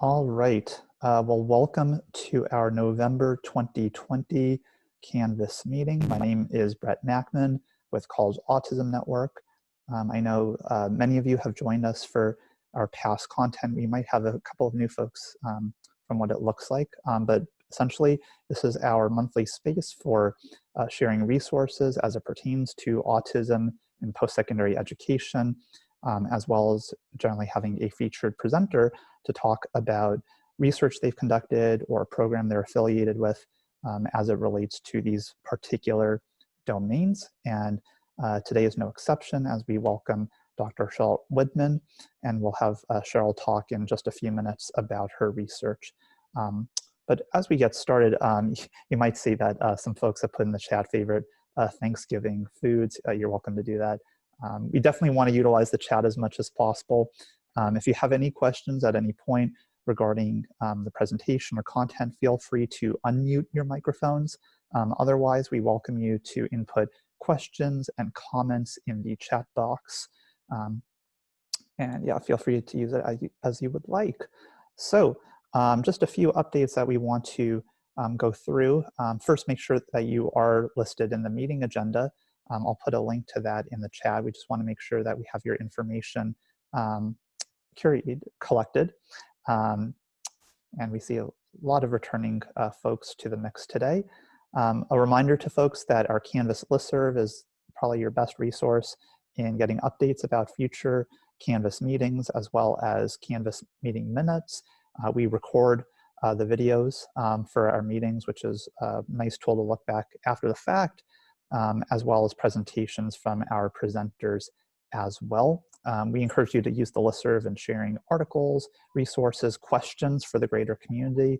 All right. Well, welcome to our November 2020 Canvas meeting. My name is Brett Nachman with College Autism Network. I know many of you have joined us for our past content. We might have a couple of new folks from what it looks like, but essentially this is our monthly space for sharing resources as it pertains to autism and post-secondary education, as well as generally having a featured presenter to talk about research they've conducted or a program they're affiliated with as it relates to these particular domains. And today is no exception as we welcome Dr. Cheryl Widman, and we'll have Cheryl talk in just a few minutes about her research. But as we get started, you might see that some folks have put in the chat favorite Thanksgiving foods. You're welcome to do that. We definitely want to utilize the chat as much as possible. If you have any questions at any point regarding the presentation or content, feel free to unmute your microphones. Otherwise, we welcome you to input questions and comments in the chat box. And yeah, feel free to use it as you would like. So just a few updates that we want to go through. First, make sure that you are listed in the meeting agenda. I'll put a link to that in the chat. We just want to make sure that we have your information collected. And we see a lot of returning folks to the mix today. A reminder to folks that our Canvas listserv is probably your best resource in getting updates about future Canvas meetings, as well as Canvas meeting minutes. We record the videos for our meetings, which is a nice tool to look back after the fact, as well as presentations from our presenters as well. We encourage you to use the listserv in sharing articles, resources, questions for the greater community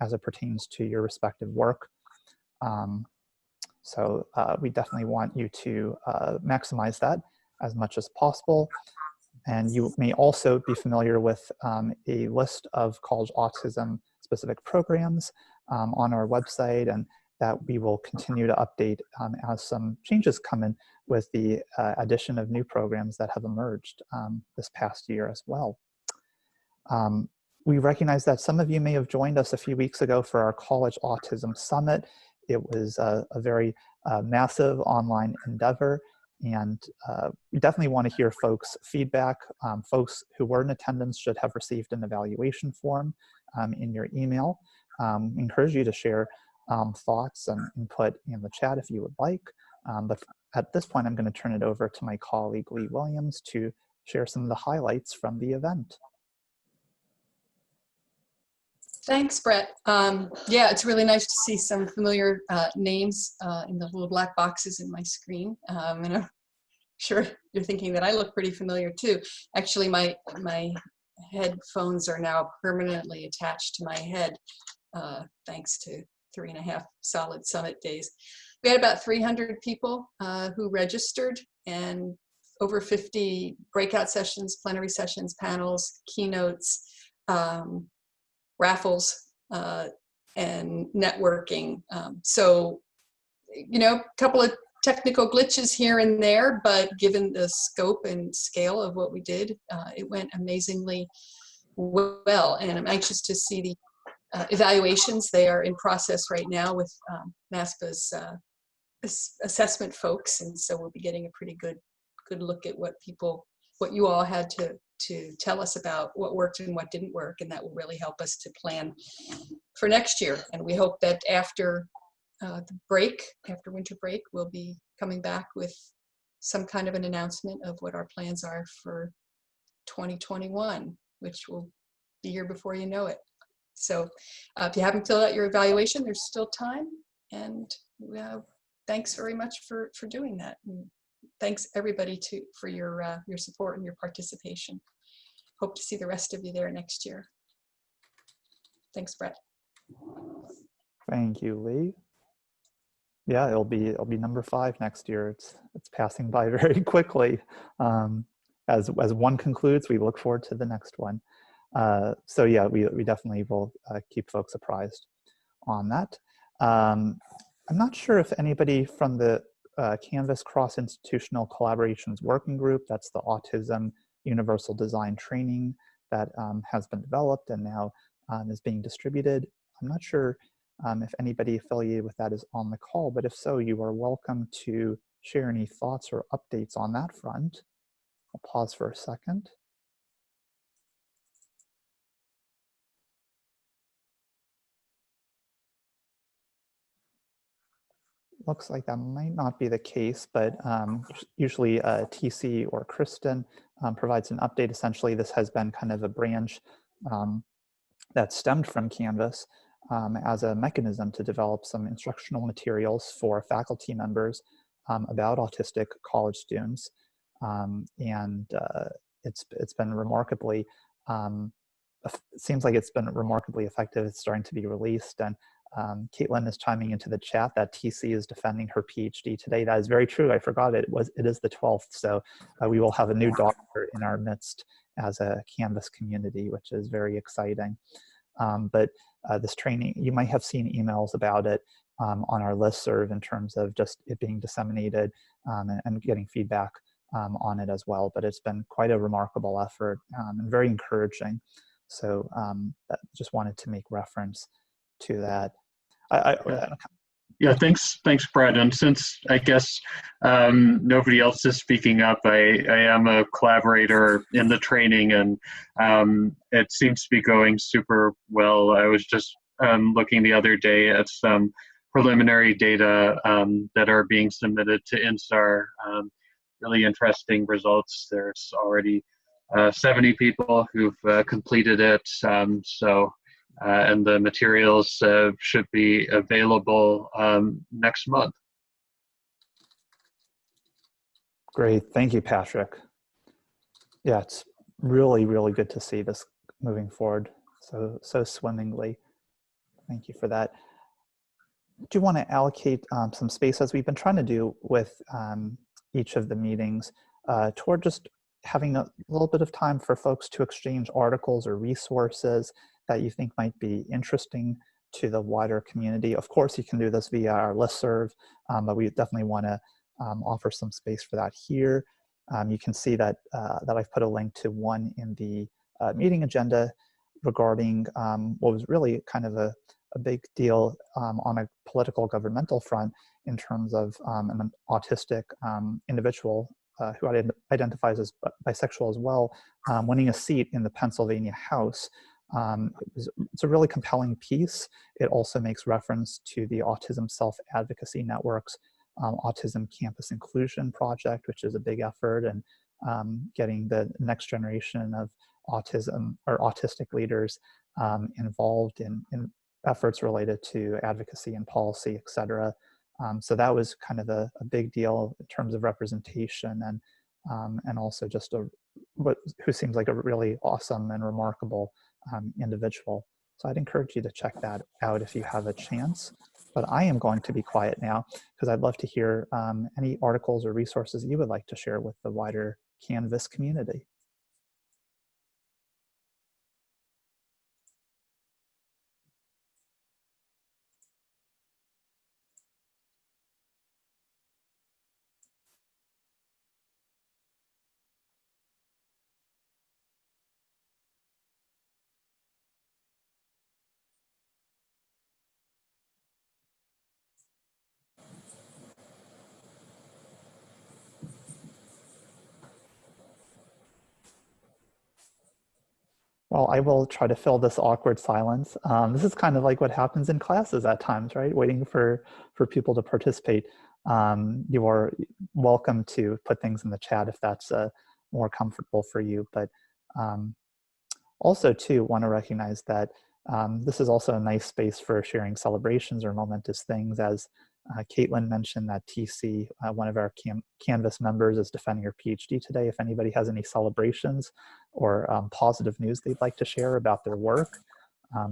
as it pertains to your respective work. So we definitely want you to maximize that as much as possible. And you may also be familiar with a list of college autism specific programs on our website, and that we will continue to update as some changes come in with the addition of new programs that have emerged this past year as well. We recognize that some of you may have joined us a few weeks ago for our College Autism Summit. It was a very massive online endeavor, and we definitely want to hear folks' feedback. Folks who were in attendance should have received an evaluation form in your email. We encourage you to share thoughts and input in the chat if you would like. But at this point, I'm going to turn it over to my colleague, Lee Williams, to share some of the highlights from the event. Thanks, Brett. Yeah, it's really nice to see some familiar names in the little black boxes in my screen. And I'm sure you're thinking that I look pretty familiar too. Actually, my headphones are now permanently attached to my head, thanks to 3.5 solid summit days. We had about 300 people who registered, and over 50 breakout sessions, plenary sessions, panels, keynotes, raffles, and networking. So, you know, a couple of technical glitches here and there, but given the scope and scale of what we did, it went amazingly well. And I'm anxious to see the evaluations. They are in process right now with NASPA's assessment folks, and so we'll be getting a pretty good look at what you all had to tell us about what worked and what didn't work, and that will really help us to plan for next year. And we hope that after the break, after winter break, we'll be coming back with some kind of an announcement of what our plans are for 2021, which will be here before you know it. So if you haven't filled out your evaluation, there's still time, and thanks very much for doing that. And thanks everybody for your support and your participation. Hope to see the rest of you there next year. Thanks, Brett. Thank you, Lee. Yeah, it'll be number 5 next year. It's passing by very quickly. As one concludes, we look forward to the next one. So yeah, we definitely will keep folks apprised on that. I'm not sure if anybody from the Canvas Cross-Institutional Collaborations Working Group, that's the Autism Universal Design Training that has been developed and now is being distributed. I'm not sure if anybody affiliated with that is on the call, but if so, you are welcome to share any thoughts or updates on that front. I'll pause for a second. Looks like that might not be the case, but usually TC or Kristen provides an update. Essentially, this has been kind of a branch that stemmed from Canvas as a mechanism to develop some instructional materials for faculty members about autistic college students. It's been remarkably, it seems like it's been remarkably effective. It's starting to be released, and Caitlin is chiming into the chat that TC is defending her PhD today. That is very true. I forgot it is the 12th. So we will have a new doctor in our midst as a Canvas community, which is very exciting. But this training, you might have seen emails about it on our listserv in terms of just it being disseminated and getting feedback on it as well. But it's been quite a remarkable effort and very encouraging. So just wanted to make reference to that. Yeah, thanks, Brett. And since I guess nobody else is speaking up, I am a collaborator in the training, and it seems to be going super well. I was just looking the other day at some preliminary data that are being submitted to INSAR. Really interesting results. There's already 70 people who've completed it. And the materials should be available next month. Great, thank you, Patrick. Yeah, it's really, really good to see this moving forward so swimmingly. Thank you for that. Do you want to allocate some space, as we've been trying to do with each of the meetings, toward just having a little bit of time for folks to exchange articles or resources that you think might be interesting to the wider community? Of course, you can do this via our listserv, but we definitely want to offer some space for that here. You can see that I've put a link to one in the meeting agenda regarding what was really kind of a big deal on a political governmental front in terms of an autistic individual who identifies as bisexual as well, winning a seat in the Pennsylvania House. It's a really compelling piece. It also makes reference to the Autism Self-Advocacy Network's Autism Campus Inclusion Project, which is a big effort, and getting the next generation of autism or autistic leaders involved in efforts related to advocacy and policy, et cetera. So that was kind of a big deal in terms of representation, and also just who seems like a really awesome and remarkable individual. So I'd encourage you to check that out if you have a chance. But I am going to be quiet now because I'd love to hear any articles or resources you would like to share with the wider Canvas community. Well, I will try to fill this awkward silence. This is kind of like what happens in classes at times, right? Waiting for people to participate. You are welcome to put things in the chat if that's more comfortable for you. But also, too, want to recognize that this is also a nice space for sharing celebrations or momentous things, as Caitlin mentioned that TC, one of our Canvas members, is defending her PhD today. If anybody has any celebrations or positive news they'd like to share about their work,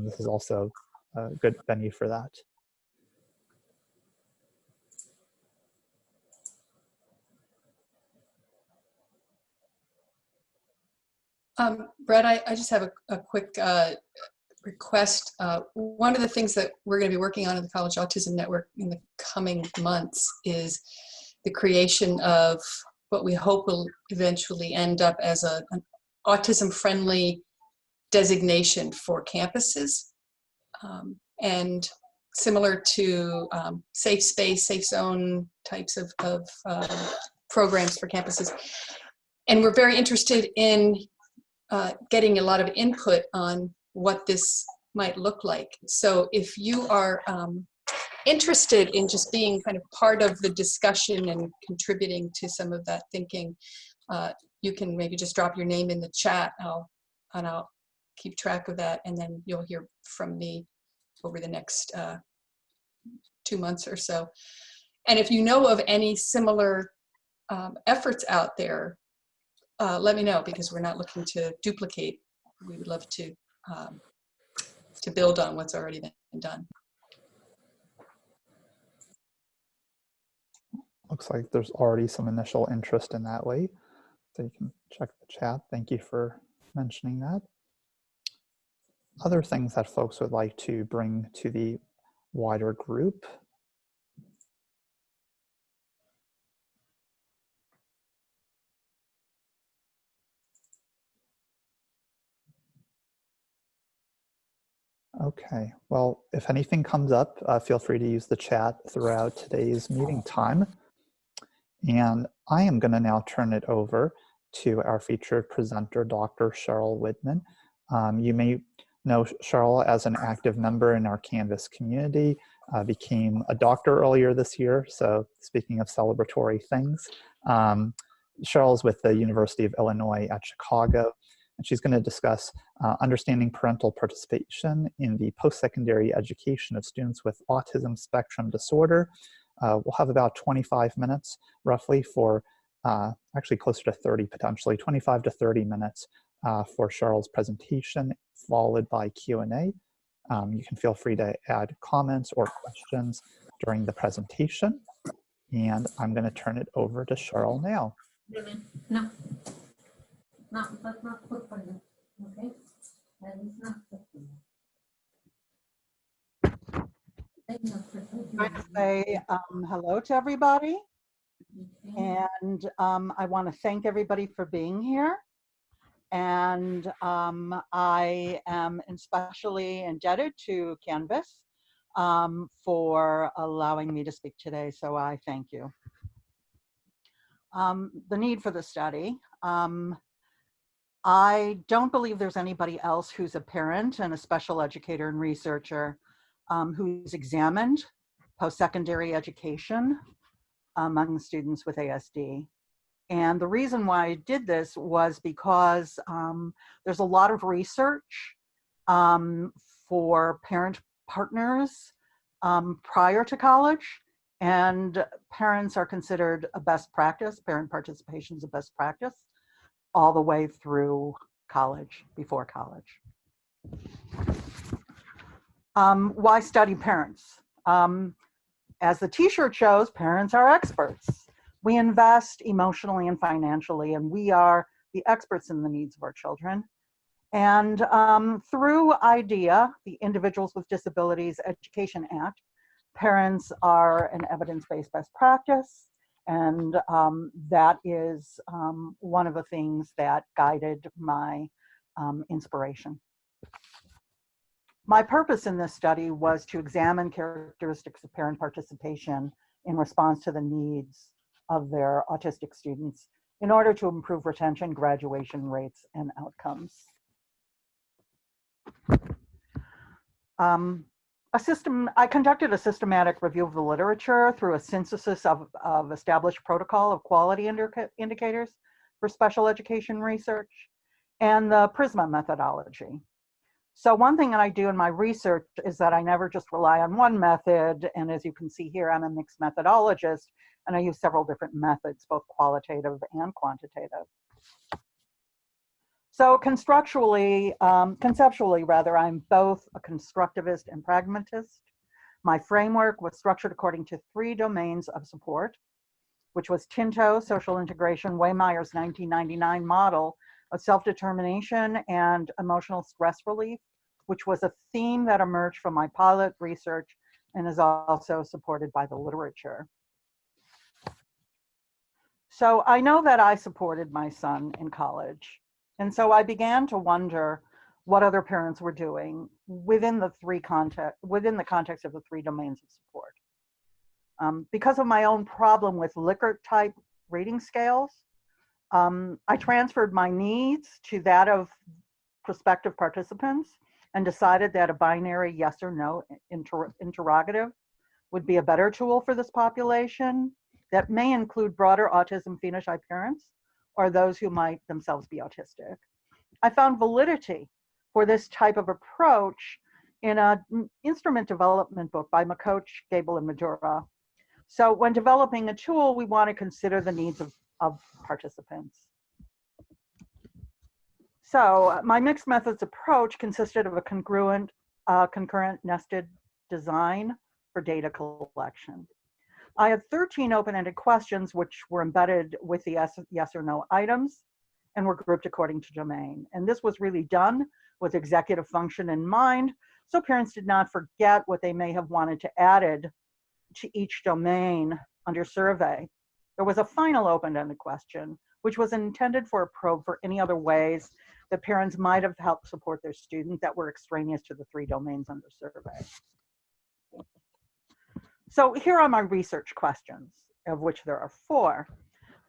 this is also a good venue for that. Brett, I just have a quick request. One of the things that we're going to be working on in the College Autism Network in the coming months is the creation of what we hope will eventually end up as an autism-friendly designation for campuses, and similar to safe space, safe zone types of programs for campuses. And we're very interested in getting a lot of input on what this might look like. So if you are interested in just being kind of part of the discussion and contributing to some of that thinking, you can maybe just drop your name in the chat, and I'll keep track of that, and then you'll hear from me over the next 2 months or so. And if you know of any similar efforts out there, let me know, because we're not looking to duplicate. We would love to build on what's already been done. Looks like there's already some initial interest in that way. So you can check the chat. Thank you for mentioning that. Other things that folks would like to bring to the wider group. Okay, well, if anything comes up, feel free to use the chat throughout today's meeting time. And I am going to now turn it over to our featured presenter, Dr. Cheryl Widman. You may know Cheryl as an active member in our Canvas community, became a doctor earlier this year. So speaking of celebratory things, Cheryl's with the University of Illinois at Chicago, and she's going to discuss understanding parental participation in the post-secondary education of students with autism spectrum disorder. We'll have about 25 minutes roughly for, actually closer to 30 potentially, 25 to 30 minutes for Cheryl's presentation, followed by Q&A. You can feel free to add comments or questions during the presentation. And I'm going to turn it over to Cheryl now. No, that's not good for you. Okay, that is not good for you. I say hello to everybody, and I want to thank everybody for being here. And I am especially indebted to Canvas for allowing me to speak today, so I thank you. The need for the study. I don't believe there's anybody else who's a parent and a special educator and researcher who's examined post-secondary education among students with ASD. And the reason why I did this was because there's a lot of research for parent partners prior to college, and parents are considered a best practice. Parent participation is a best practice all the way through college, before college. Why study parents? As the t-shirt shows, parents are experts. We invest emotionally and financially, and we are the experts in the needs of our children. And through IDEA, the Individuals with Disabilities Education Act, parents are an evidence-based best practice, and that is one of the things that guided my inspiration. My purpose in this study was to examine characteristics of parent participation in response to the needs of their autistic students in order to improve retention, graduation rates, and outcomes. I conducted a systematic review of the literature through a synthesis of established protocol of quality indicators for special education research and the PRISMA methodology. So one thing that I do in my research is that I never just rely on one method, and as you can see here, I'm a mixed methodologist, and I use several different methods, both qualitative and quantitative. So conceptually, I'm both a constructivist and pragmatist. My framework was structured according to 3 domains of support, which was Tinto, social integration, Waymeyer's 1999 model of self-determination, and emotional stress relief, which was a theme that emerged from my pilot research and is also supported by the literature. So I know that I supported my son in college. And so I began to wonder what other parents were doing within the context of the 3 domains of support. Because of my own problem with Likert type rating scales, I transferred my needs to that of prospective participants and decided that a binary yes or no interrogative would be a better tool for this population that may include broader autism phenotype parents or those who might themselves be autistic. I found validity for this type of approach in an instrument development book by McCoach, Gable, and Madura. So when developing a tool, we want to consider the needs of participants. So my mixed methods approach consisted of a concurrent nested design for data collection. I had 13 open-ended questions which were embedded with the yes or no items and were grouped according to domain. And this was really done with executive function in mind, so parents did not forget what they may have wanted to added to each domain under survey. There was a final open-ended question, which was intended for a probe for any other ways that parents might have helped support their student that were extraneous to the 3 domains under survey. So here are my research questions, of which there are 4.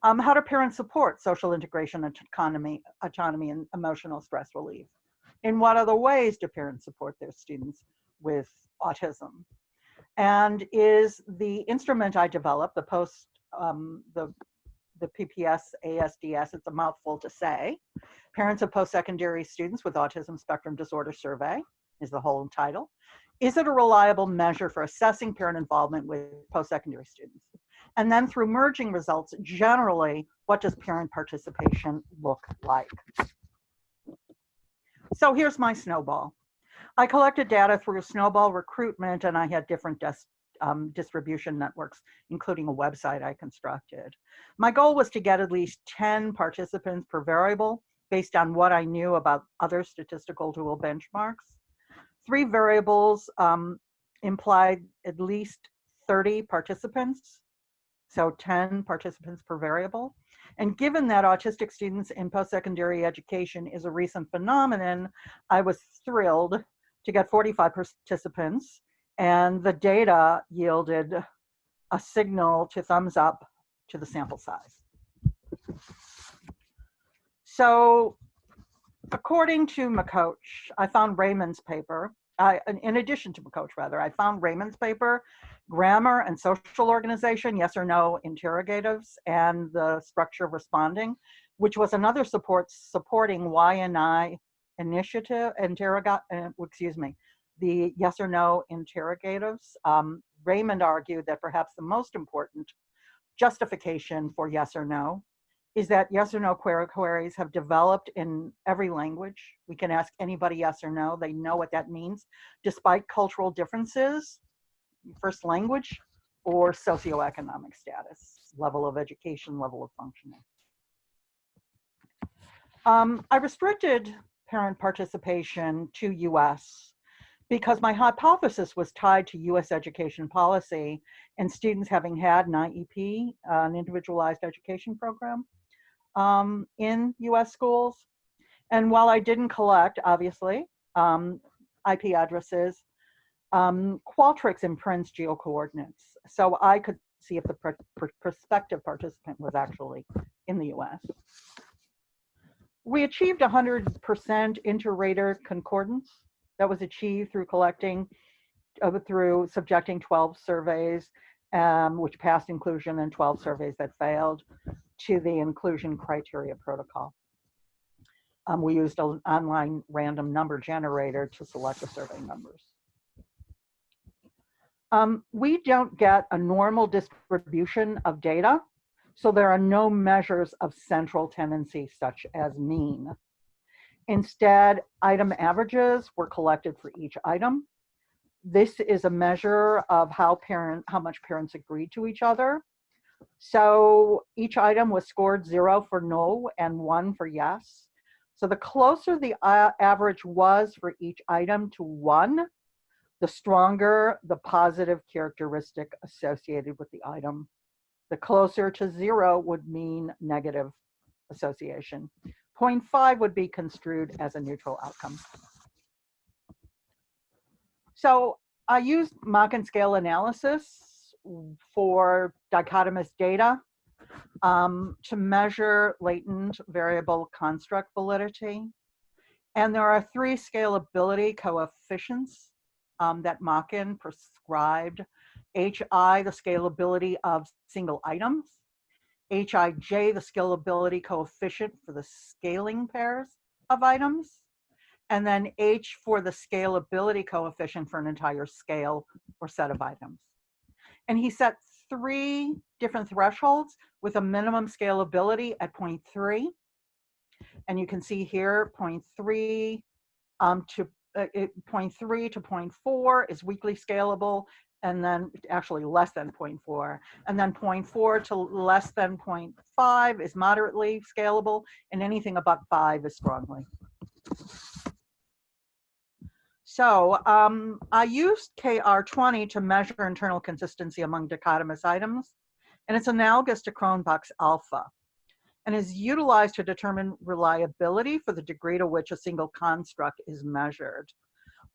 How do parents support social integration, autonomy, and emotional stress relief? In what other ways do parents support their students with autism? And is the instrument I developed, the PPS ASDS, it's a mouthful to say, Parents of Postsecondary Students with Autism Spectrum Disorder Survey is the whole title. Is it a reliable measure for assessing parent involvement with post-secondary students? And then through merging results, generally, what does parent participation look like? So here's my snowball. I collected data through snowball recruitment, and I had different distribution networks, including a website I constructed. My goal was to get at least 10 participants per variable based on what I knew about other statistical tool benchmarks. 3 variables implied at least 30 participants, so 10 participants per variable. And given that autistic students in post-secondary education is a recent phenomenon, I was thrilled to get 45 participants, and the data yielded a signal to thumbs up to the sample size. So according to McCoach, I found Raymond's paper, in addition to McCoach rather, I found Raymond's paper, Grammar and Social Organization, Yes or No Interrogatives, and the Structure of Responding, which was another supporting Y&I initiative, the Yes or No interrogatives. Raymond argued that perhaps the most important justification for yes or no is that yes or no queries have developed in every language. We can ask anybody yes or no, they know what that means, despite cultural differences, first language or socioeconomic status, level of education, level of functioning. I restricted parent participation to US because my hypothesis was tied to US education policy and students having had an IEP, an individualized education program, in US schools. And while I didn't collect, obviously, IP addresses, Qualtrics imprints geocoordinates. So I could see if the prospective participant was actually in the US. We achieved 100% inter-rater concordance. That was achieved through subjecting 12 surveys, which passed inclusion, and 12 surveys that failed, to the inclusion criteria protocol. We used an online random number generator to select the survey numbers. We don't get a normal distribution of data, so there are no measures of central tendency such as mean. Instead, item averages were collected for each item. This is a measure of how much parents agreed to each other. So each item was scored 0 for no and 1 for yes. So the closer the average was for each item to 1, the stronger the positive characteristic associated with the item. The closer to 0 would mean negative association. 0.5 would be construed as a neutral outcome. So I used mock and scale analysis for dichotomous data to measure latent variable construct validity. And there are 3 scalability coefficients that Mocken prescribed. HI, the scalability of single items. HIJ, the scalability coefficient for the scaling pairs of items. And then H for the scalability coefficient for an entire scale or set of items. And he set 3 different thresholds with a minimum scalability at 0.3. And you can see here 0.3 to 0.3 to 0.4 is weakly scalable, and then actually less than 0.4. And then 0.4 to less than 0.5 is moderately scalable, and anything above 5 is strongly. So I used KR20 to measure internal consistency among dichotomous items, and it's analogous to Cronbach's alpha, and is utilized to determine reliability for the degree to which a single construct is measured.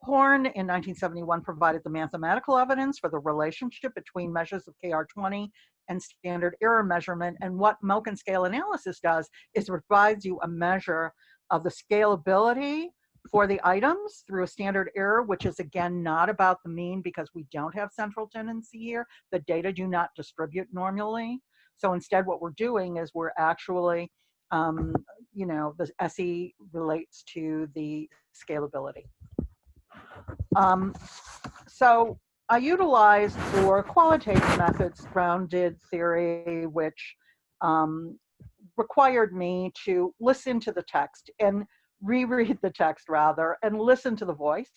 Horn in 1971 provided the mathematical evidence for the relationship between measures of KR20 and standard error measurement, and what Mock and scale analysis does is it provides you a measure of the scalability for the items through a standard error, which is again not about the mean because we don't have central tendency here. The data do not distribute normally. So instead what we're doing is we're actually, you know, the SE relates to the scalability. So I utilized for qualitative methods grounded theory, which required me to listen to the text and reread the text rather, and listen to the voice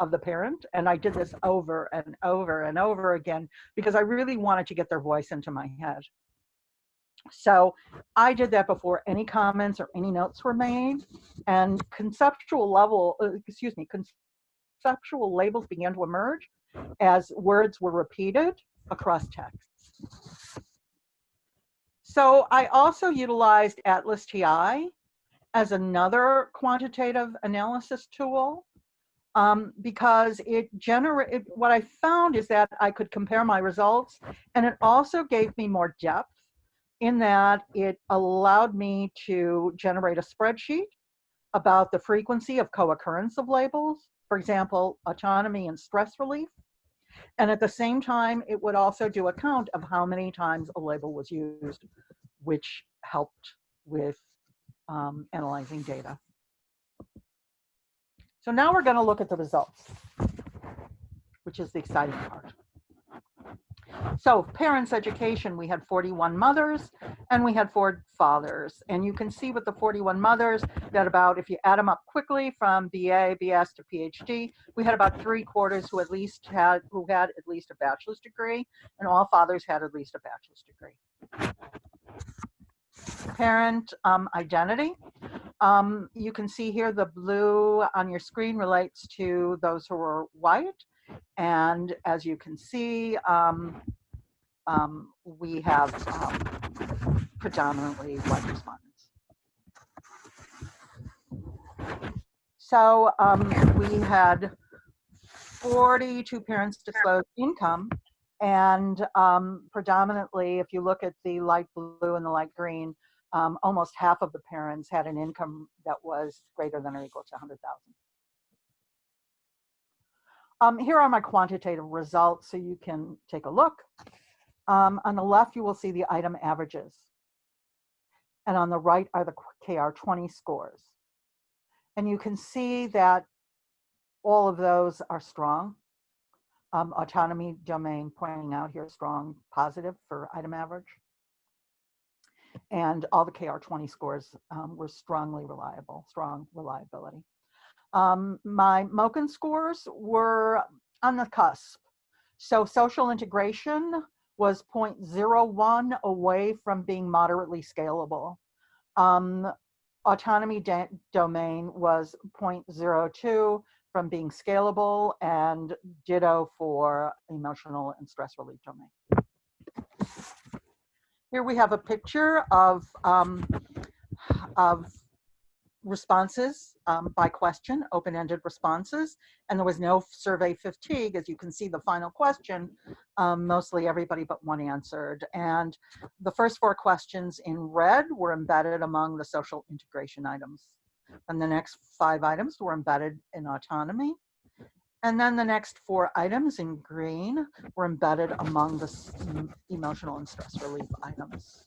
of the parent. And I did this over and over and over again because I really wanted to get their voice into my head. So I did that before any comments or any notes were made, and conceptual labels began to emerge as words were repeated across texts. So I also utilized Atlas TI as another quantitative analysis tool because what I found is that I could compare my results, and it also gave me more depth in that it allowed me to generate a spreadsheet about the frequency of co-occurrence of labels, for example, autonomy and stress relief. And at the same time, it would also do a count of how many times a label was used, which helped with analyzing data. So now we're going to look at the results, which is the exciting part. So parents' education, we had 41 mothers and we had 4 fathers. And you can see with the 41 mothers that about, if you add them up quickly from BA, BS to PhD, we had about 3/4 who had at least a bachelor's degree, and all fathers had at least a bachelor's degree. Parent identity. You can see here the blue on your screen relates to those who are white. And as you can see, we have predominantly white respondents. So we had 42 parents disclose income, and predominantly, if you look at the light blue and the light green, almost half of the parents had an income that was greater than or equal to 100,000. Here are my quantitative results so you can take a look. On the left, you will see the item averages. And on the right are the KR20 scores. And you can see that all of those are strong. Autonomy domain pointing out here strong positive for item average. And all the KR20 scores were strongly reliable, strong reliability. My Moken scores were on the cusp. So social integration was 0.01 away from being moderately scalable. Autonomy domain was 0.02 from being scalable, and ditto for emotional and stress relief domain. Here we have a picture of responses by question, open-ended responses, and there was no survey fatigue. As you can see, the final question, mostly everybody but one answered. And the first 4 questions in red were embedded among the social integration items. And the next 5 items were embedded in autonomy. And then the next 4 items in green were embedded among the emotional and stress relief items.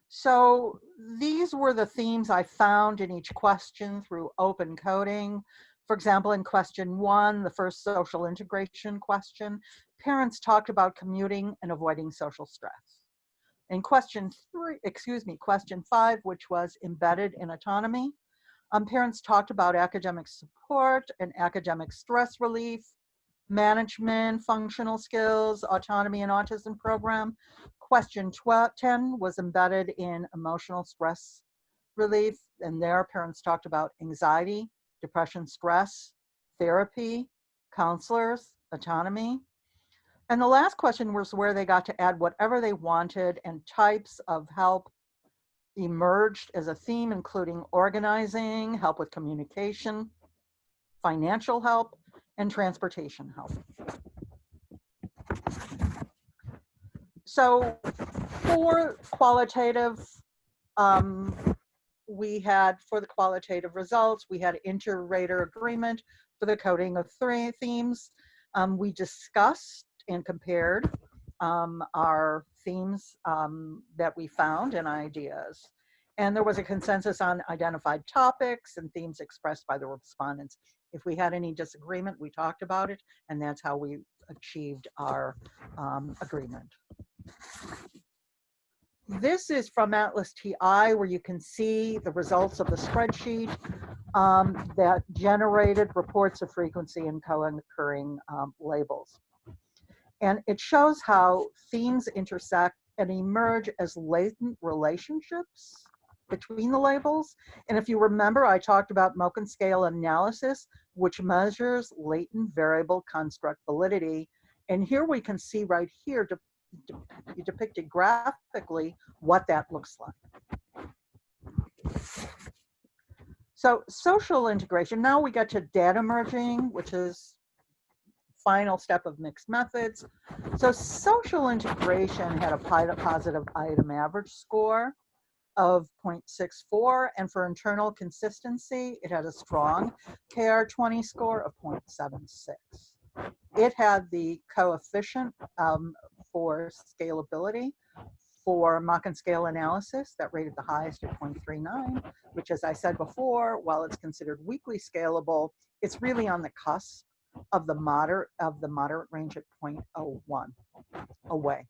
So these were the themes I found in each question through open coding. For example, in question 1, the first social integration question, parents talked about commuting and avoiding social stress. In question 5, which was embedded in autonomy, parents talked about academic support and academic stress relief, management, functional skills, autonomy and autism program. Question 10 was embedded in emotional stress relief, and there parents talked about anxiety, depression, stress, therapy, counselors, autonomy. And the last question was where they got to add whatever they wanted, and types of help emerged as a theme, including organizing, help with communication, financial help, and transportation help. So for qualitative, for the qualitative results, we had inter-rater agreement for the coding of 3 themes. We discussed and compared our themes that we found and ideas. And there was a consensus on identified topics and themes expressed by the respondents. If we had any disagreement, we talked about it, and that's how we achieved our agreement. This is from Atlas TI, where you can see the results of the spreadsheet that generated reports of frequency and co-occurring labels. And it shows how themes intersect and emerge as latent relationships between the labels. And if you remember, I talked about Moken scale analysis, which measures latent variable construct validity. And here we can see right here depicted graphically what that looks like. So social integration, now we get to data merging, which is final step of mixed methods. So social integration had a positive item average score of 0.64, and for internal consistency, it had a strong KR20 score of 0.76. It had the coefficient for scalability for Moken scale analysis that rated the highest at 0.39, which, as I said before, while it's considered weakly scalable, it's really on the cusp of the moderate range at 0.01 away.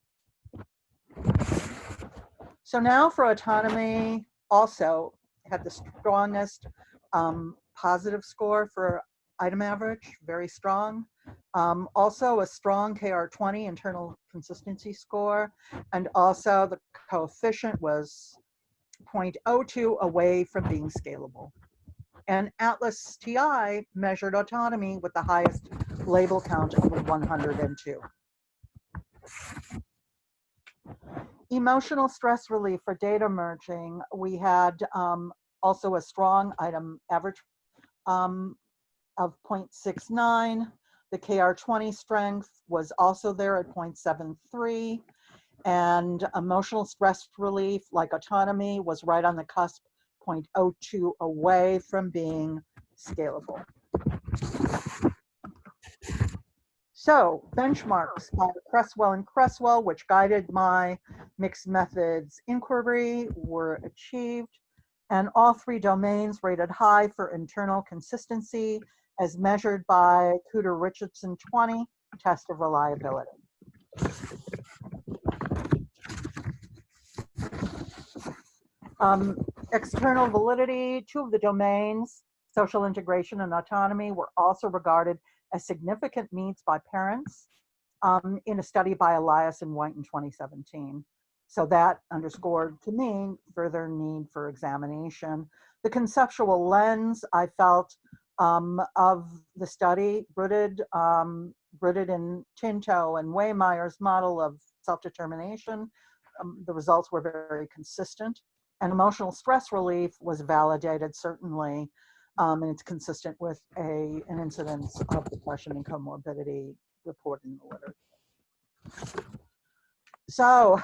So now for autonomy, also had the strongest positive score for item average, very strong. Also a strong KR20 internal consistency score, and also the coefficient was 0.02 away from being scalable. And Atlas TI measured autonomy with the highest label count of 102. Emotional stress relief for data merging, we had also a strong item average of 0.69. The KR20 strength was also there at 0.73. And emotional stress relief, like autonomy, was right on the cusp, 0.02 away from being scalable. So benchmarks by Cresswell and Cresswell, which guided my mixed methods inquiry, were achieved. And all 3 domains rated high for internal consistency as measured by Cooter-Richardson 20 test of reliability. External validity, 2 of the domains, social integration and autonomy, were also regarded as significant needs by parents in a study by Elias and White in 2017. So that underscored to me further need for examination. The conceptual lens, I felt, of the study, rooted in Tinto and Waymeyer's model of self-determination. The results were very consistent And emotional stress relief was validated, certainly, and it's consistent with an incidence of depression and comorbidity reported in the literature. So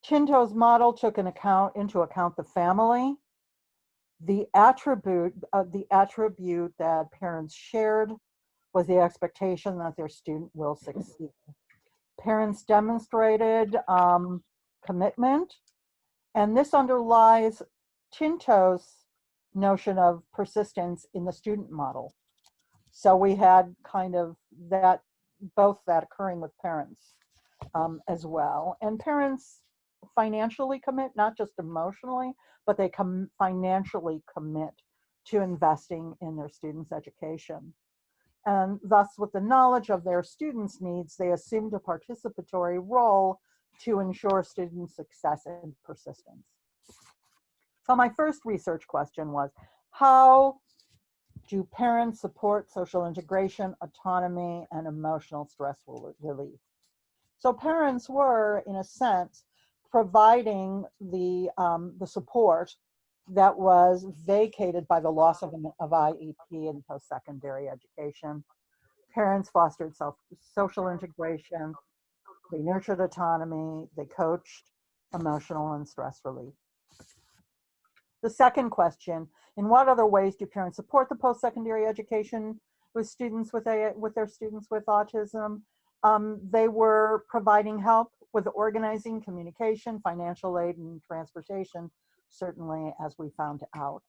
Tinto's model took into account the family, the attribute that parents shared was the expectation that their student will succeed. Parents demonstrated commitment, and this underlies Tinto's notion of persistence in the student model. So we had kind of both that occurring with parents as well. And parents financially commit, not just emotionally, but they financially commit to investing in their students' education. And thus, with the knowledge of their students' needs, they assumed a participatory role to ensure student success and persistence. So my first research question was, how do parents support social integration, autonomy, and emotional stress relief? So parents were, in a sense, providing the support that was vacated by the loss of IEP in post-secondary education. Parents fostered social integration, they nurtured autonomy, they coached emotional and stress relief. The second question, in what other ways do parents support the post-secondary education with students with their students with autism? They were providing help with organizing, communication, financial aid, and transportation, certainly, as we found out.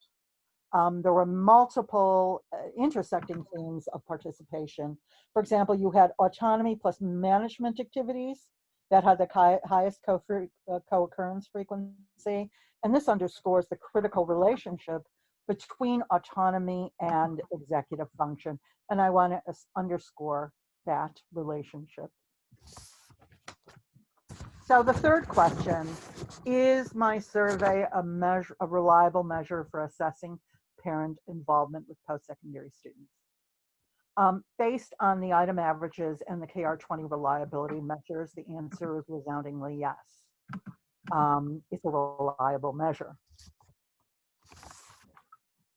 There were multiple intersecting themes of participation. For example, you had autonomy plus management activities that had the highest co-occurrence frequency. And this underscores the critical relationship between autonomy and executive function. And I want to underscore that relationship. So the third question, is my survey a reliable measure for assessing parent involvement with post-secondary students? Based on the item averages and the KR20 reliability measures, the answer is resoundingly yes. It's a reliable measure.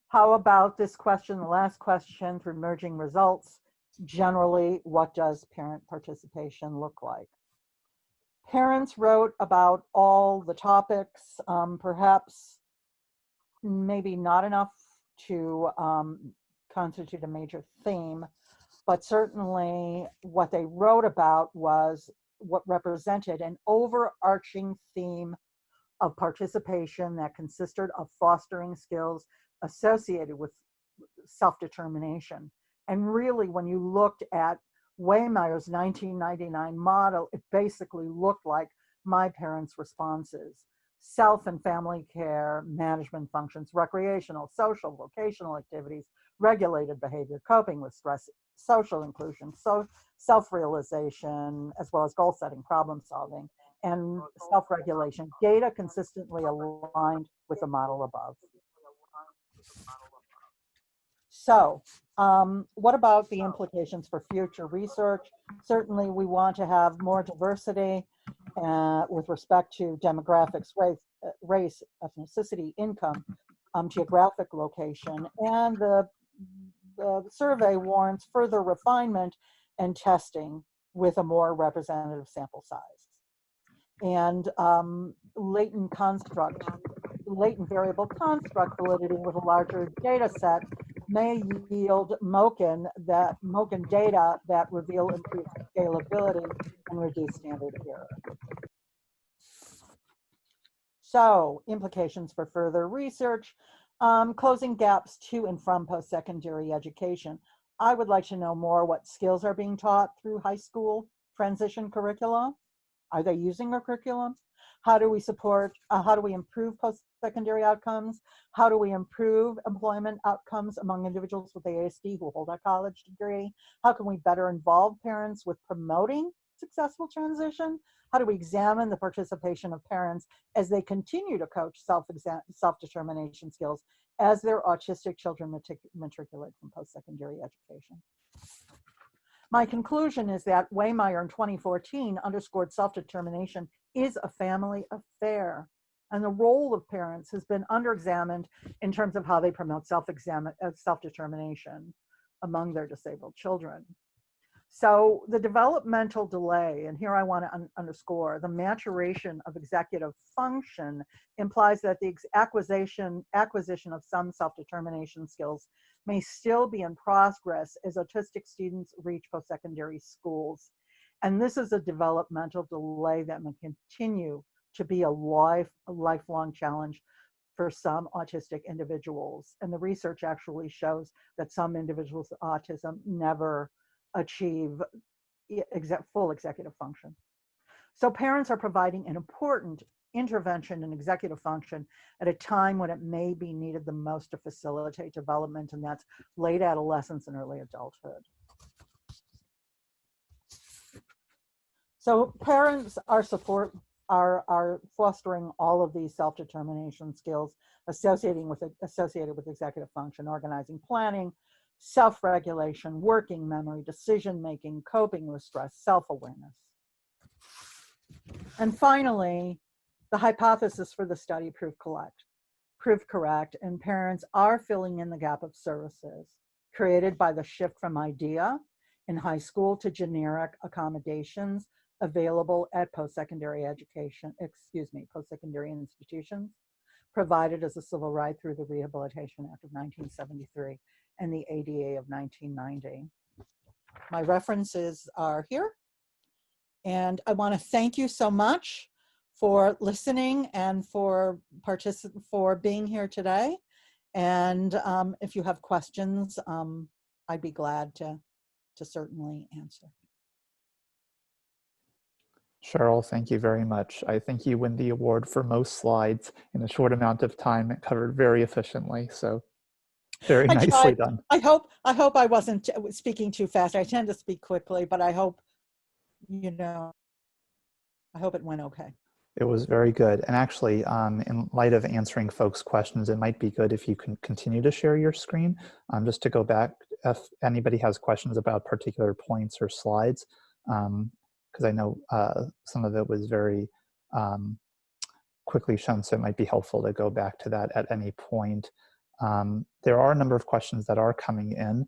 How about this question, the last question, through merging results? Generally, what does parent participation look like? Parents wrote about all the topics, perhaps maybe not enough to constitute a major theme, but certainly what they wrote about was what represented an overarching theme of participation that consisted of fostering skills associated with self-determination. And really, when you looked at Waymeyer's 1999 model, it basically looked like my parents' responses: self and family care, management functions, recreational, social, vocational activities, regulated behavior, coping with stress, social inclusion, self-realization, as well as goal setting, problem solving, and self-regulation. Data consistently aligned with the model above. So, what about the implications for future research? Certainly, we want to have more diversity with respect to demographics, race, ethnicity, income, geographic location, and the survey warrants further refinement and testing with a more representative sample size. And latent variable construct validity with a larger data set may yield MOCAN data that reveal improved scalability and reduce standard error. So, implications for further research, closing gaps to and from post-secondary education. I would like to know more what skills are being taught through high school transition curricula. Are they using a curriculum? How do we support, how do we improve post-secondary outcomes? How do we improve employment outcomes among individuals with ASD who hold a college degree? How can we better involve parents with promoting successful transition? How do we examine the participation of parents as they continue to coach self-determination skills as their autistic children matriculate from post-secondary education? My conclusion is that Waymeyer in 2014 underscored self-determination is a family affair. And the role of parents has been underexamined in terms of how they promote self-determination among their disabled children. So the developmental delay, and here I want to underscore, the maturation of executive function implies that the acquisition of some self-determination skills may still be in progress as autistic students reach post-secondary schools. And this is a developmental delay that may continue to be a lifelong challenge for some autistic individuals. And the research actually shows that some individuals with autism never achieve full executive function. So parents are providing an important intervention in executive function at a time when it may be needed the most to facilitate development, and that's late adolescence and early adulthood. So parents are fostering all of these self-determination skills associated with executive function, organizing, planning, self-regulation, working memory, decision-making, coping with stress, self-awareness. And finally, the hypothesis for the study proved correct, and parents are filling in the gap of services created by the shift from idea in high school to generic accommodations available at post-secondary institutions, provided as a civil right through the Rehabilitation Act of 1973 and the ADA of 1990. My references are here. And I want to thank you so much for listening and for being here today. And if you have questions, I'd be glad to certainly answer. Cheryl, thank you very much. I think you win the award for most slides in a short amount of time. It covered very efficiently, so very nicely done. I hope I wasn't speaking too fast. I tend to speak quickly, but I hope, I hope it went okay. It was very good. And actually, in light of answering folks' questions, it might be good if you can continue to share your screen. Just to go back, if anybody has questions about particular points or slides, because I know some of it was very quickly shown, so it might be helpful to go back to that at any point. There are a number of questions that are coming in,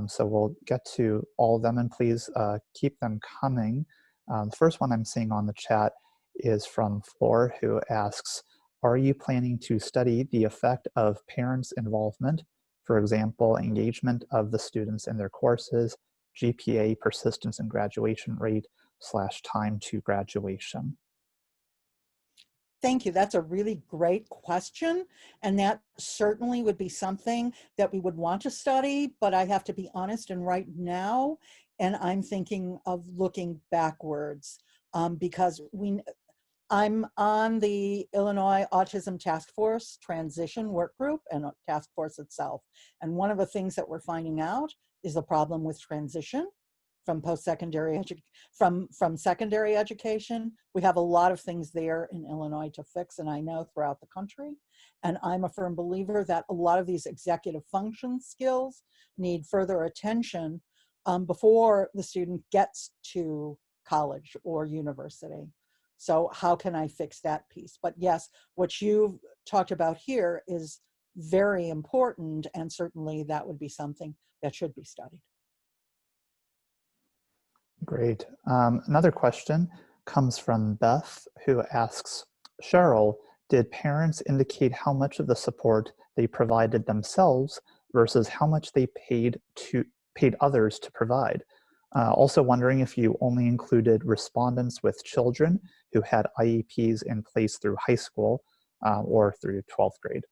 so we'll get to all of them, and please keep them coming. The first one I'm seeing on the chat is from Floor, who asks, are you planning to study the effect of parents' involvement, for example, engagement of the students in their courses, GPA, persistence and graduation rate, / time to graduation? Thank you. That's a really great question. And that certainly would be something that we would want to study, but I have to be honest, and right now, and I'm thinking of looking backwards because I'm on the Illinois Autism Task Force Transition Work Group and task force itself. And one of the things that we're finding out is the problem with transition from post-secondary from secondary education. We have a lot of things there in Illinois to fix, and I know throughout the country. And I'm a firm believer that a lot of these executive function skills need further attention before the student gets to college or university. So how can I fix that piece? But yes, what you've talked about here is very important, and certainly that would be something that should be studied. Great. Another question comes from Beth, who asks, Cheryl, did parents indicate how much of the support they provided themselves versus how much they paid others to provide? Also wondering if you only included respondents with children who had IEPs in place through high school or through 12th grade.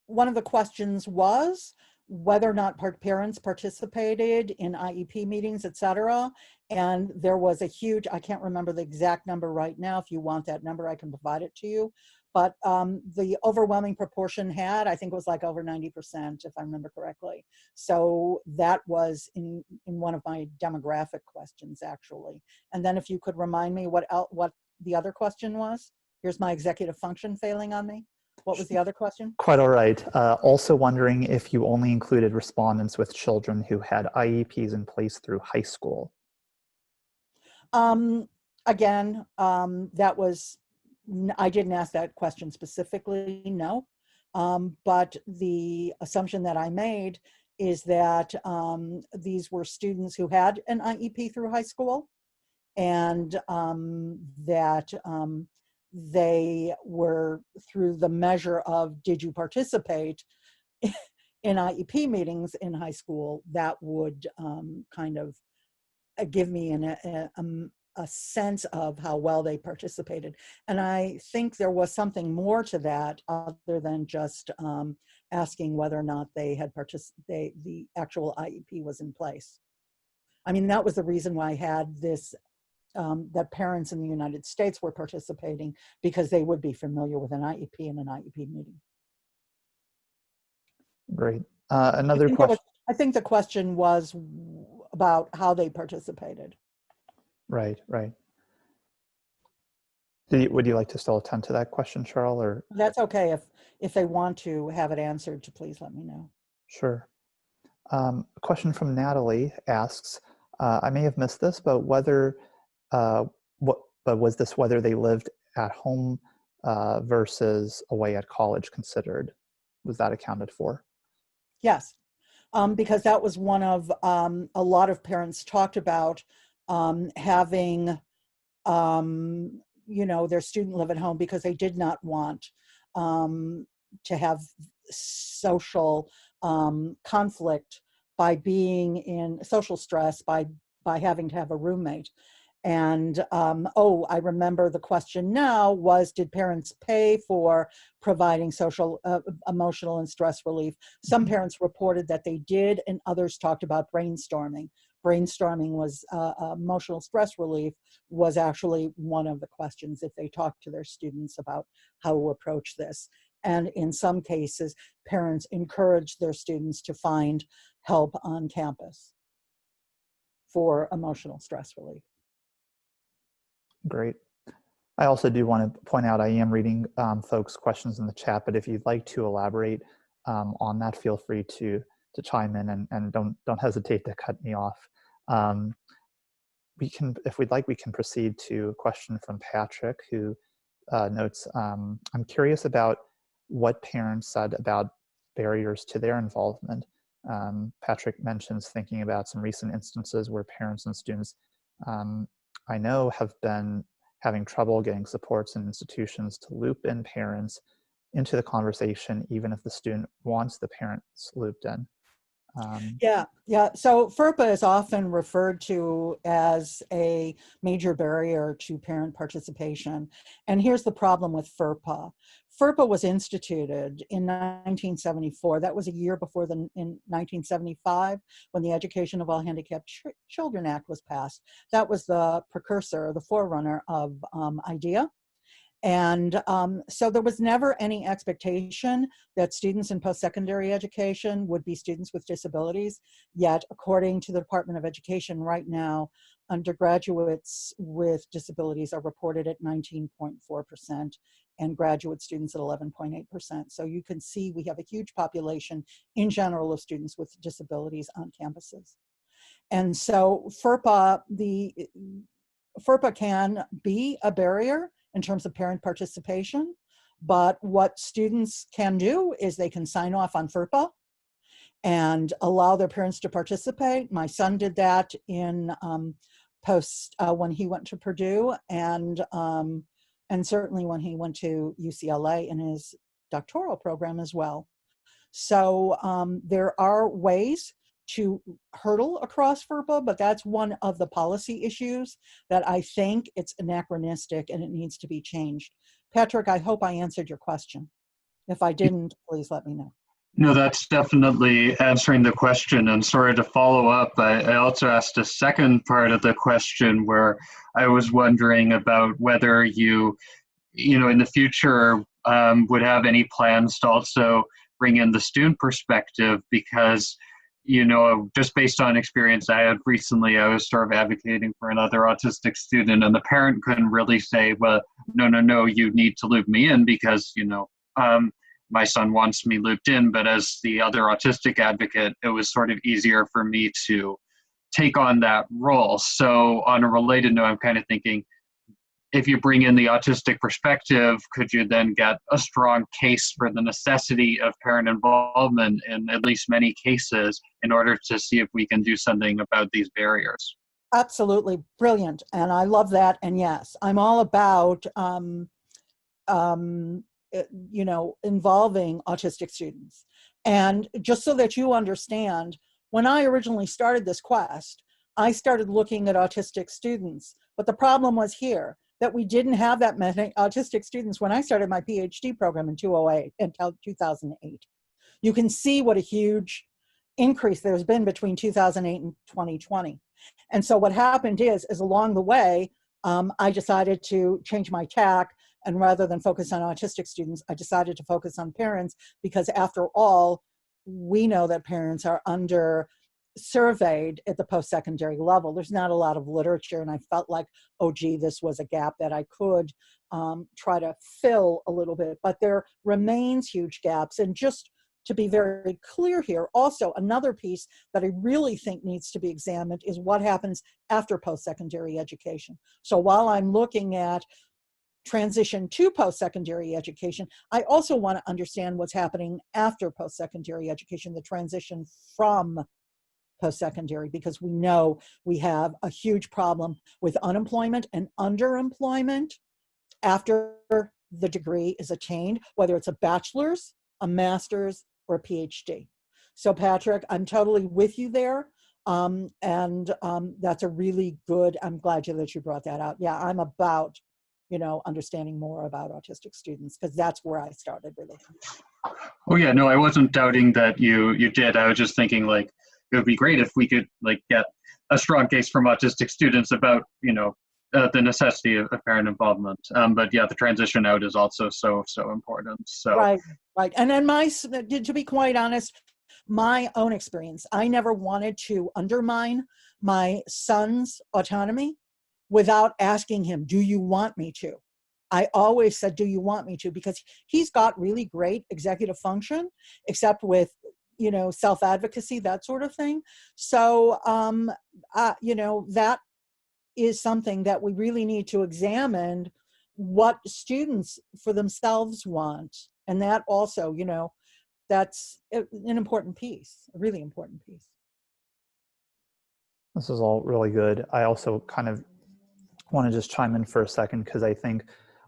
One of the questions was whether or not parents participated in IEP meetings, et cetera. And there was a huge, I can't remember the exact number right now. If you want that number, I can provide it to you. But the overwhelming proportion had, I think it was like over 90%, if I remember correctly. So that was in one of my demographic questions, actually. And then if you could remind me what the other question was. Here's my executive function failing on me. What was the other question? Quite all right. Also wondering if you only included respondents with children who had IEPs in place through high school. Again, that was, I didn't ask that question specifically, no. But the assumption that I made is that these were students who had an IEP through high school, and that they were, through the measure of did you participate in IEP meetings in high school, that would kind of give me a sense of how well they participated. And I think there was something more to that other than just asking whether or not they had the actual IEP was in place. I mean, that was the reason why I had this, that parents in the United States were participating, because they would be familiar with an IEP and an IEP meeting. Great. Another question. I think the question was about how they participated. Right, right. Would you like to still attend to that question, Cheryl, or? That's okay. If they want to have it answered, to please let me know. Sure. A question from Natalie asks, I may have missed this, but whether, was this whether they lived at home versus away at college considered? Was that accounted for? Yes, because that was one of, a lot of parents talked about having, their student live at home because they did not want to have social conflict by being in social stress by having to have a roommate. And I remember the question now was, did parents pay for providing social, emotional and stress relief? Some parents reported that they did, and others talked about brainstorming. Brainstorming was emotional stress relief was actually one of the questions if they talked to their students about how to approach this. And in some cases, parents encouraged their students to find help on campus for emotional stress relief. Great. I also do want to point out I am reading folks' questions in the chat, but if you'd like to elaborate on that, feel free to chime in, and don't hesitate to cut me off. We can, if we'd like, we can proceed to a question from Patrick, who notes, I'm curious about what parents said about barriers to their involvement. Patrick mentions thinking about some recent instances where parents and students I know have been having trouble getting supports and institutions to loop in parents into the conversation, even if the student wants the parents looped in. Yeah. So FERPA is often referred to as a major barrier to parent participation. And here's the problem with FERPA. FERPA was instituted in 1974. That was a year before in 1975, when the Education of All Handicapped Children Act was passed. That was the precursor, the forerunner of IDEA. And so there was never any expectation that students in post-secondary education would be students with disabilities. Yet, according to the Department of Education right now, undergraduates with disabilities are reported at 19.4% and graduate students at 11.8%. So you can see we have a huge population in general of students with disabilities on campuses. And so FERPA can be a barrier in terms of parent participation, but what students can do is they can sign off on FERPA and allow their parents to participate. My son did that in when he went to Purdue, and certainly when he went to UCLA in his doctoral program as well. So there are ways to hurdle across FERPA, but that's one of the policy issues that I think it's anachronistic and it needs to be changed. Patrick, I hope I answered your question. If I didn't, please let me know. No, that's definitely answering the question. And sorry to follow up, I also asked a second part of the question where I was wondering about whether you in the future would have any plans to also bring in the student perspective, because just based on experience I had recently, I was sort of advocating for another autistic student, and the parent couldn't really say, well, no, you need to loop me in because, my son wants me looped in. But as the other autistic advocate, it was sort of easier for me to take on that role. So on a related note, I'm kind of thinking, if you bring in the autistic perspective, could you then get a strong case for the necessity of parent involvement in at least many cases in order to see if we can do something about these barriers? Absolutely brilliant. And I love that. And yes, I'm all about, involving autistic students. And just so that you understand, when I originally started this quest, I started looking at autistic students. But the problem was here, that we didn't have that many autistic students when I started my PhD program in 2008. You can see what a huge increase there's been between 2008 and 2020. And so what happened is along the way, I decided to change my tack, and rather than focus on autistic students, I decided to focus on parents, because after all, we know that parents are under surveyed at the post-secondary level. There's not a lot of literature, and I felt like, oh gee, this was a gap that I could try to fill a little bit, but there remains huge gaps. And just to be very clear here, also another piece that I really think needs to be examined is what happens after post-secondary education. So while I'm looking at transition to post-secondary education, I also want to understand what's happening after post-secondary education, the transition from post-secondary, because we know we have a huge problem with unemployment and underemployment after the degree is attained, whether it's a bachelor's, a master's, or a PhD. So Patrick, I'm totally with you there. That's a really good, I'm glad that you brought that out. Yeah, I'm about, understanding more about autistic students, because that's where I started really. Oh yeah, no, I wasn't doubting that you did. I was just thinking like, it would be great if we could like get a strong case from autistic students about, the necessity of parent involvement. But yeah, the transition out is also so important. So right. And then to be quite honest, my own experience, I never wanted to undermine my son's autonomy without asking him, do you want me to? I always said, do you want me to? Because he's got really great executive function, except with, self-advocacy, that sort of thing. So, that is something that we really need to examine, what students for themselves want. And that also, that's an important piece, a really important piece. This is all really good. I also kind of want to just chime in for a second, because I think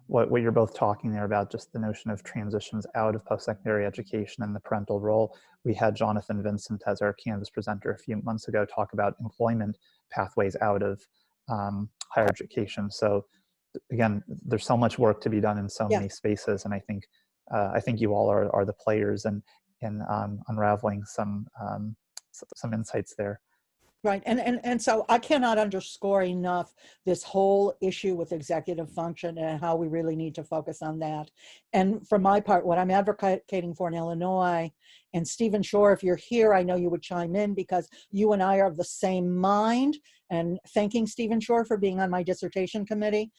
what you're both talking there about, just the notion of transitions out of post-secondary education and the parental role. We had Jonathan Vincent as our Canvas presenter a few months ago talk about employment pathways out of higher education. So again, there's so much work to be done in so many spaces, and I think you all are the players in unraveling some insights there. Right, and so I cannot underscore enough this whole issue with executive function and how we really need to focus on that. And for my part, what I'm advocating for in Illinois, and Stephen Shore, if you're here, I know you would chime in, because you and I are of the same mind, and thanking Stephen Shore for being on my dissertation committee.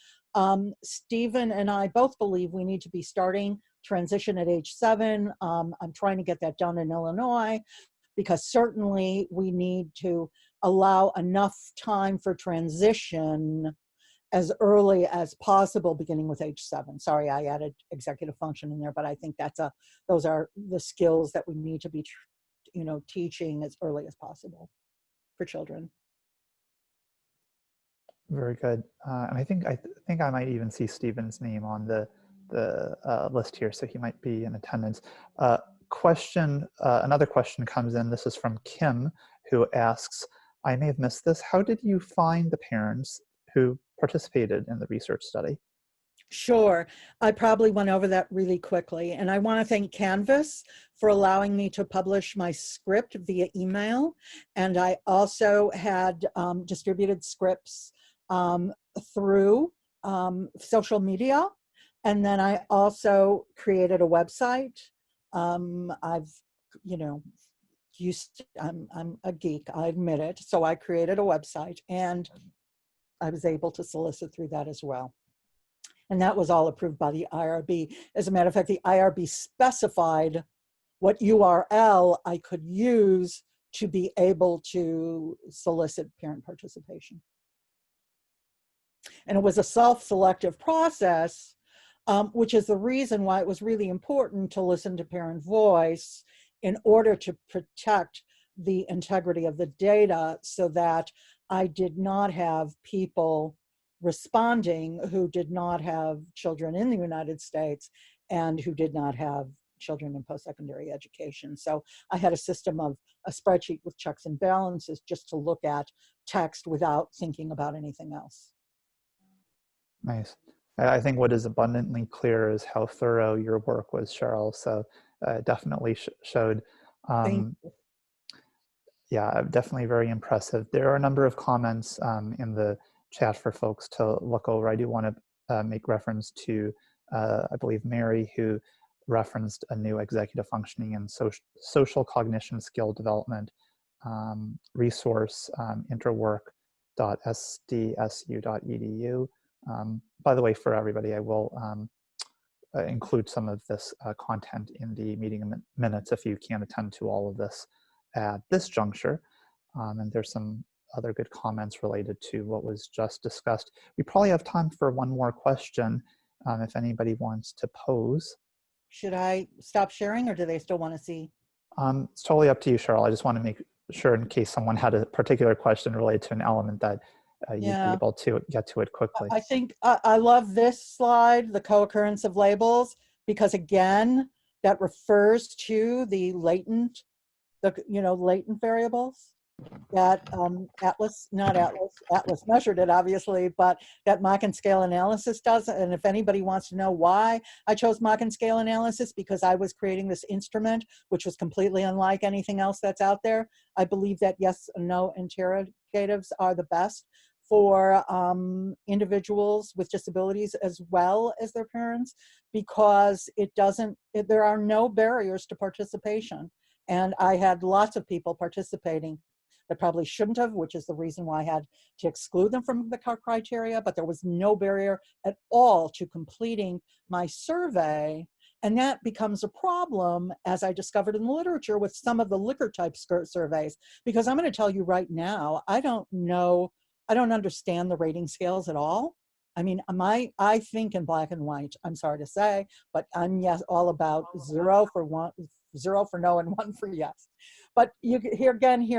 Stephen and I both believe we need to be starting transition at age 7. I'm trying to get that done in Illinois, because certainly we need to allow enough time for transition as early as possible, beginning with age 7. Sorry, I added executive function in there, but I think those are the skills that we need to be, teaching as early as possible for children. Very good. And I think I might even see Stephen's name on the list here, so he might be in attendance. Another question comes in. This is from Kim, who asks, I may have missed this, how did you find the parents who participated in the research study? Sure. I probably went over that really quickly. And I want to thank Canvas for allowing me to publish my script via email. And I also had distributed scripts through social media. And then I also created a website. I'm a geek, I admit it. So I created a website, and I was able to solicit through that as well. And that was all approved by the IRB. As a matter of fact, the IRB specified what URL I could use to be able to solicit parent participation. And it was a self-selective process, which is the reason why it was really important to listen to parent voice in order to protect the integrity of the data, so that I did not have people responding who did not have children in the United States and who did not have children in post-secondary education. So I had a system of a spreadsheet with checks and balances just to look at text without thinking about anything else. Nice. I think what is abundantly clear is how thorough your work was, Cheryl. So definitely showed. Thank you. Yeah, definitely very impressive. There are a number of comments in the chat for folks to look over. I do want to make reference to, I believe, Mary, who referenced a new executive functioning and social cognition skill development resource, interwork.sdsu.edu. By the way, for everybody, I will include some of this content in the meeting minutes if you can't attend to all of this at this juncture. And there's some other good comments related to what was just discussed. We probably have time for one more question if anybody wants to pose. Should I stop sharing, or do they still want to see? It's totally up to you, Cheryl. I just want to make sure in case someone had a particular question related to an element that you'd be able to get to it quickly. I think I love this slide, the co-occurrence of labels, because again, that refers to the latent, latent variables that Atlas measured it, obviously, but that mock and scale analysis does. And if anybody wants to know why I chose mock and scale analysis, because I was creating this instrument, which was completely unlike anything else that's out there. I believe that yes and no interrogatives are the best for individuals with disabilities as well as their parents, because there are no barriers to participation. And I had lots of people participating that probably shouldn't have, which is the reason why I had to exclude them from the criteria, but there was no barrier at all to completing my survey. And that becomes a problem, as I discovered in the literature, with some of the Likert type surveys, because I'm going to tell you right now, I don't understand the rating scales at all. I mean, I think in black and white, I'm sorry to say, but I'm all about 0 for no and 1 for yes. But here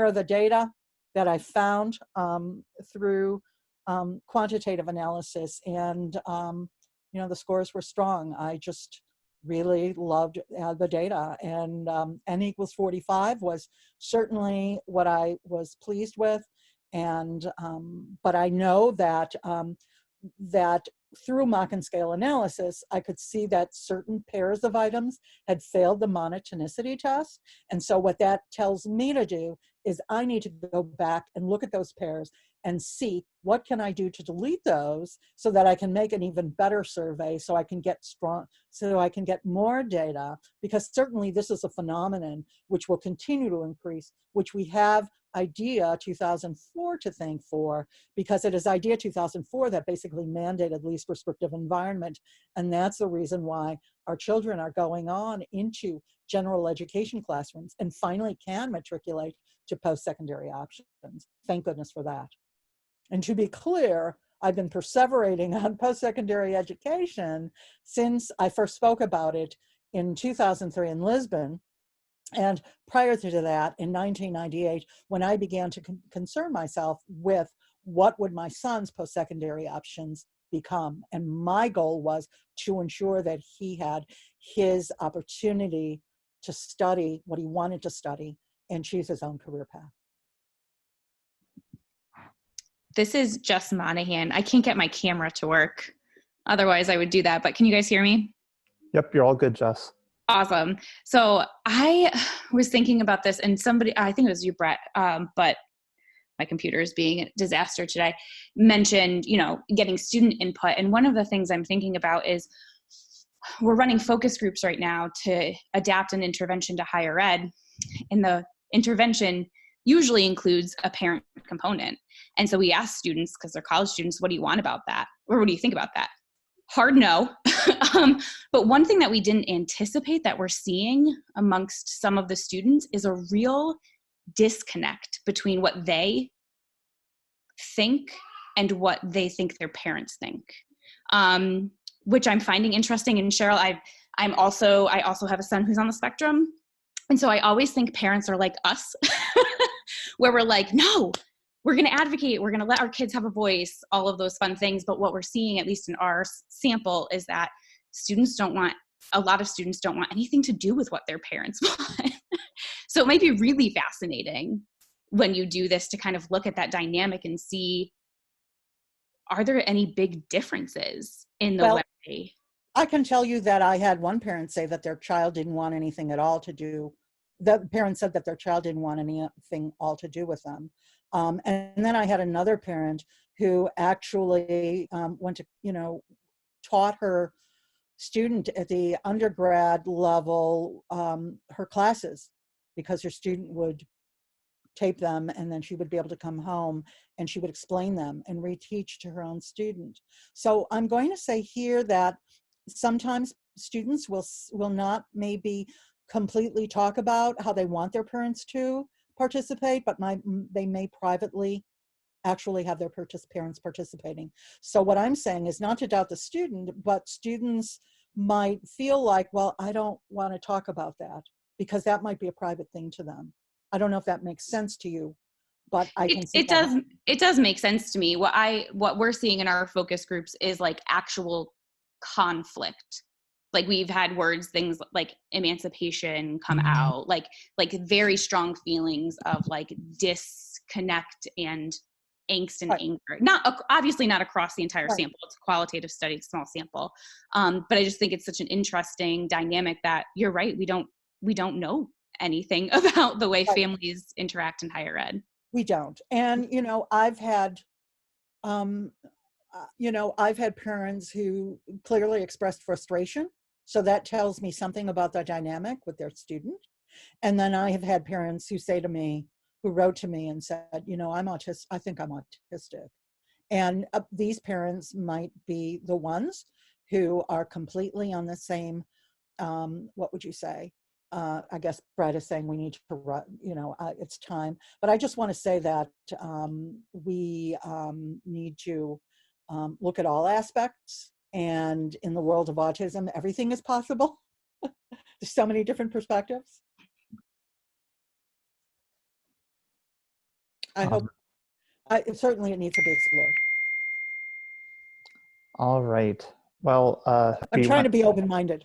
are the data that I found through quantitative analysis, and the scores were strong. I just really loved the data, and n equals 45 was certainly what I was pleased with, and but I know that that through mock and scale analysis, I could see that certain pairs of items had failed the monotonicity test. And so what that tells me to do is I need to go back and look at those pairs and see what can I do to delete those so that I can make an even better survey, so I can get more data, because certainly this is a phenomenon which will continue to increase, which we have IDEA 2004 to thank for, because it is IDEA 2004 that basically mandated least restrictive environment. And that's the reason why our children are going on into general education classrooms and finally can matriculate to post-secondary options. Thank goodness for that. And to be clear, I've been perseverating on post-secondary education since I first spoke about it in 2003 in Lisbon. And prior to that, in 1998, when I began to concern myself with what would my son's post-secondary options become. And my goal was to ensure that he had his opportunity to study what he wanted to study and choose his own career path. This is Jess Monahan. I can't get my camera to work. Otherwise, I would do that. But can you guys hear me? Yep, you're all good, Jess. Awesome. So I was thinking about this, and somebody, I think it was you, Brett, but my computer is being a disaster today, mentioned, getting student input. And one of the things I'm thinking about is we're running focus groups right now to adapt an intervention to higher ed. And the intervention usually includes a parent component. And so we ask students, because they're college students, what do you want about that? Or what do you think about that? Hard no. But one thing that we didn't anticipate that we're seeing amongst some of the students is a real disconnect between what they think and what they think their parents think, which I'm finding interesting. And Cheryl, I also have a son who's on the spectrum. And so I always think parents are like us, where we're like, no, we're going to advocate. We're going to let our kids have a voice, all of those fun things. But what we're seeing, at least in our sample, is that a lot of students don't want anything to do with what their parents want. So it might be really fascinating when you do this to kind of look at that dynamic and see, are there any big differences in the way? I can tell you that I had one parent say that their child didn't want anything at all to do. The parent said that their child didn't want anything all to do with them. And then I had another parent who actually went to, taught her student at the undergrad level her classes, because her student would tape them and then she would be able to come home and she would explain them and reteach to her own student. So I'm going to say here that sometimes students will not maybe completely talk about how they want their parents to participate, but they may privately actually have their parents participating. So what I'm saying is not to doubt the student, but students might feel like, well, I don't want to talk about that because that might be a private thing to them. I don't know if that makes sense to you, but I can see it does make sense to me. What we're seeing in our focus groups is like actual conflict. Like we've had things like emancipation come out, like very strong feelings of like disconnect and angst and anger. Obviously not across the entire sample. It's a qualitative study, it's a small sample. But I just think it's such an interesting dynamic that you're right. We don't know anything about the way families interact in higher ed. We don't. And, I've had parents who clearly expressed frustration. So that tells me something about the dynamic with their student. And then I have had parents who wrote to me and said, I'm autistic. I think I'm autistic. And these parents might be the ones who are completely on the same, what would you say? I guess Brett is saying we need to run, it's time. But I just want to say that we need to look at all aspects. And in the world of autism, everything is possible. There's so many different perspectives. I hope, certainly it needs to be explored. All right. Well, I'm trying to be open-minded.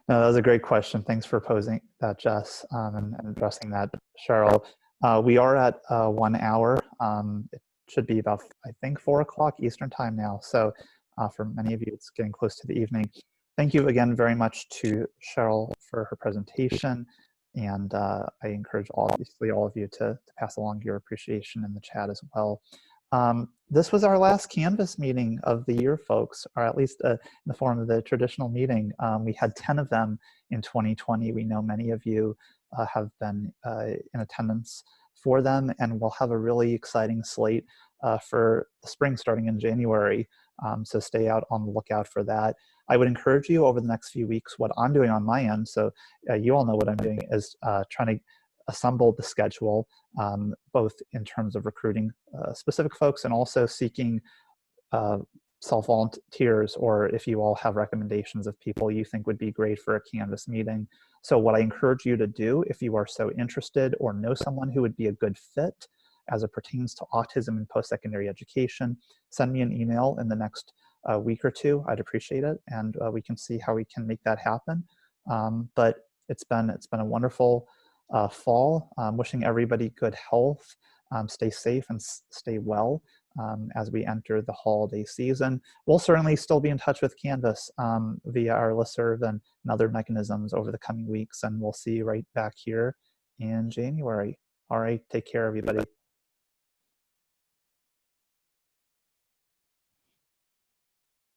No, that was a great question. Thanks for posing that, Jess, and addressing that, Cheryl. We are at 1 hour. It should be about, I think, 4 o'clock Eastern time now. So for many of you, it's getting close to the evening. Thank you again very much to Cheryl for her presentation. And I encourage obviously all of you to pass along your appreciation in the chat as well. This was our last Canvas meeting of the year, folks, or at least in the form of the traditional meeting. We had 10 of them in 2020. We know many of you have been in attendance for them, and we'll have a really exciting slate for the spring starting in January. So stay out on the lookout for that. I would encourage you over the next few weeks, what I'm doing on my end, so you all know what I'm doing, is trying to assemble the schedule, both in terms of recruiting specific folks and also seeking self-volunteers, or if you all have recommendations of people you think would be great for a Canvas meeting. So what I encourage you to do, if you are so interested or know someone who would be a good fit as it pertains to autism and post-secondary education, send me an email in the next week or two. I'd appreciate it, and we can see how we can make that happen. But it's been a wonderful fall. Wishing everybody good health, stay safe and stay well as we enter the holiday season. We'll certainly still be in touch with Canvas via our listserv and other mechanisms over the coming weeks, and we'll see you right back here in January. All right, take care, everybody.